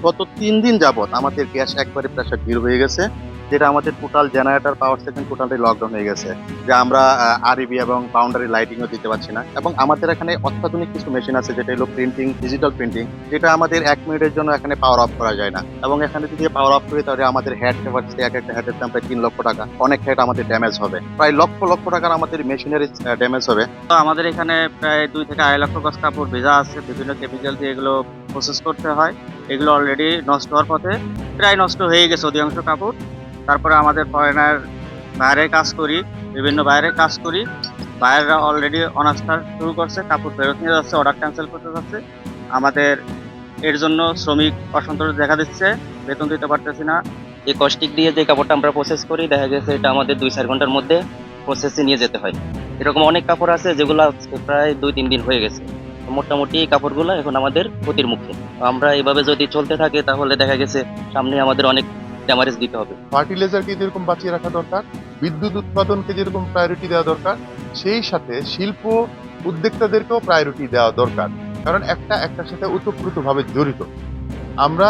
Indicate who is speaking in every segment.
Speaker 1: গত ৩ দিন যাবত আমাদের গ্যাস একবারে প্রেসার জিরো হয়ে গেছে, যেটা আমাদের total generator power station totally lockdown হয়ে গেছে। যে আমরা আরইবি এবং বাউন্ডারি লাইটিংও দিতে পারছি না। এবং আমাদের এখানে অত্যাধুনিক কিছু মেশিন আছে, যেটা হলো প্রিন্টিং, ডিজিটাল প্রিন্টিং, যেটা আমাদের ১ মিনিটের জন্য এখানে পাওয়ার অফ করা যায় না। এবং এখানে যদি পাওয়ার অফ করি তাহলে আমাদের হেড ক্যাপাসিটি, এক একটা হেডের দাম প্রায় ৩ লক্ষ টাকা। অনেক হেড আমাদের ড্যামেজ হবে, প্রায় লক্ষ লক্ষ টাকার আমাদের মেশিনারি ড্যামেজ হবে।
Speaker 2: তো আমাদের এখানে প্রায় 2 থেকে 2.5 লক্ষ গজ কাপড় ভেজা আছে, বিভিন্ন কেমিক্যাল দিয়ে এগুলো প্রসেস করতে হয়। এগুলো অলরেডি নষ্ট হওয়ার পথে, প্রায় নষ্ট হয়ে গেছে অধিকাংশ কাপড়। তারপরে আমাদের ফরেনার বাইরে কাজ করি, বিভিন্ন বাইরে কাজ করি, বাইরেরা অলরেডি অনাস্থা শুরু করছে, কাপড় ফেরত নিয়ে যাচ্ছে, অর্ডার ক্যান্সেল করতে যাচ্ছে। আমাদের এর জন্য শ্রমিক অসন্তোষ দেখা দিচ্ছে, বেতন দিতে পারতেছি না। এই কস্টিক দিয়ে যে কাপড়টা আমরা প্রসেস করি, দেখা গেছে এটা আমাদের 2-4 ঘন্টার মধ্যে প্রসেসে নিয়ে যেতে হয়। এরকম অনেক কাপড় আছে যেগুলো প্রায় 2-3 দিন হয়ে গেছে। তো মোটামুটি এই কাপড়গুলো এখন আমাদের ক্ষতির মুখে। তো আমরা এইভাবে যদি চলতে থাকে তাহলে দেখা গেছে সামনে আমাদের অনেক ড্যামারেজ দিতে হবে।
Speaker 3: ফার্টিলাইজারকে যেরকম বাঁচিয়ে রাখা দরকার, বিদ্যুৎ উৎপাদনকে যেরকম প্রায়োরিটি দেওয়া দরকার, সেই সাথে শিল্প উদ্যোক্তাদেরকেও প্রায়োরিটি দেওয়া দরকার। কারণ একটার সাথে ওতপ্রোতভাবে জড়িত। আমরা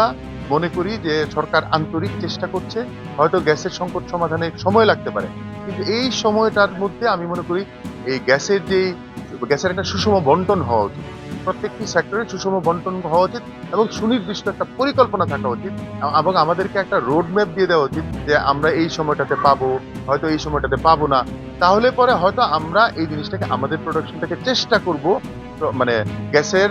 Speaker 3: মনে করি যে সরকার আন্তরিক চেষ্টা করছে, হয়তো গ্যাসের সংকট সমাধানে সময় লাগতে পারে, কিন্তু এই সময়টার মধ্যে আমি মনে করি এই গ্যাসের একটা সুষম বন্টন হওয়া উচিত। প্রত্যেকটি সেক্টরে সুষম বন্টন হওয়া উচিত এবং সুনির্দিষ্ট একটা পরিকল্পনা থাকা উচিত। এবং আমাদেরকে একটা রোড ম্যাপ দিয়ে দেওয়া উচিত যে আমরা এই সময়টাতে পাবো, হয়তো এই সময়টাতে পাবো না। তাহলে পরে হয়তো আমরা এই জিনিসটাকে, আমাদের প্রোডাকশনটাকে চেষ্টা করব মানে গ্যাসের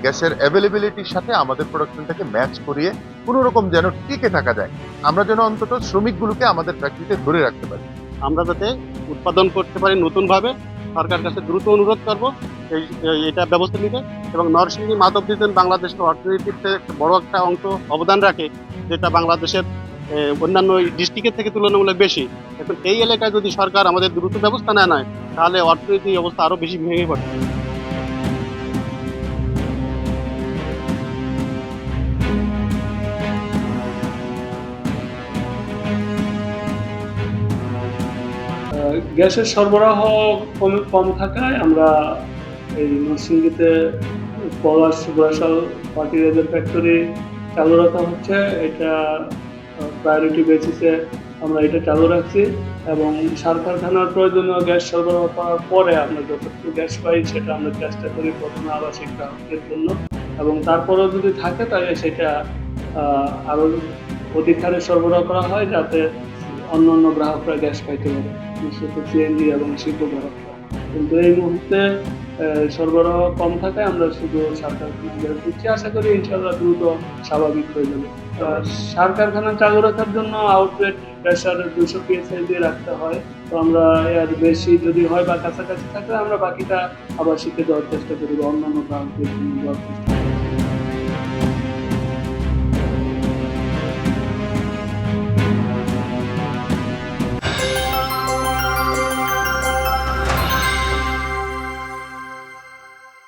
Speaker 3: গ্যাসের অ্যাভেলেবিলিটির সাথে আমাদের প্রোডাকশনটাকে ম্যাচ করিয়ে কোনো রকম যেন টিকে থাকা যায়। আমরা যেন অন্তত শ্রমিকগুলোকে আমাদের ফ্যাক্টরিতে ধরে রাখতে পারি।
Speaker 1: আমরা যাতে উৎপাদন করতে পারি নতুনভাবে, সরকার কাছে দ্রুত অনুরোধ করব এটা ব্যবস্থা নিতে। এবং নরসিংদী মাধবদীতে বাংলাদেশের অর্থনীতিতে বড় একটা অংশ অবদান রাখে, যেটা বাংলাদেশের অন্যান্য ডিস্ট্রিক্টের থেকে তুলনামূলক বেশি। এখন এই এলাকায় যদি সরকার আমাদের দ্রুত ব্যবস্থা না নেয়, তাহলে অর্থনীতি অবস্থা আরো বেশি ভেঙে পড়ে।
Speaker 4: গ্যাসের সরবরাহ কম থাকায় আমরা এই নরসিংদীতে পলাশ সুব্রাশাল ফার্টিলাইজার ফ্যাক্টরি চালু রাখা হচ্ছে। এটা প্রায়োরিটি বেসিসে আমরা এটা চালু রাখছি এবং সার কারখানার প্রয়োজনীয় গ্যাস সরবরাহ করার পরে আমরা যতটুকু গ্যাস পাই সেটা আমরা চেষ্টা করি প্রথমে আবাসিক গ্রাহকদের জন্য, এবং তারপরেও যদি থাকে তাহলে সেটা আরও অধিক হারে সরবরাহ করা হয় যাতে অন্যান্য গ্রাহকরা গ্যাস পাইতে পারে, বিশেষত সিএনজি এবং শিল্প গ্রাহকরা। কিন্তু এই মুহূর্তে সরবরাহ কম থাকায় আমরা শুধু সার কারখানা দিচ্ছি। আশা করি ইনশাআল্লাহ দ্রুত স্বাভাবিক হয়ে যাবে। সার কারখানা চালু রাখার জন্য আউটলেট প্রেসার 200 PSI দিয়ে রাখতে হয়। তো আমরা এর বেশি যদি হয় বা কাছাকাছি থাকলে আমরা বাকিটা আবার শিখে দেওয়ার চেষ্টা করি বা অন্যান্য গ্রাহকদের দেওয়ার চেষ্টা করি।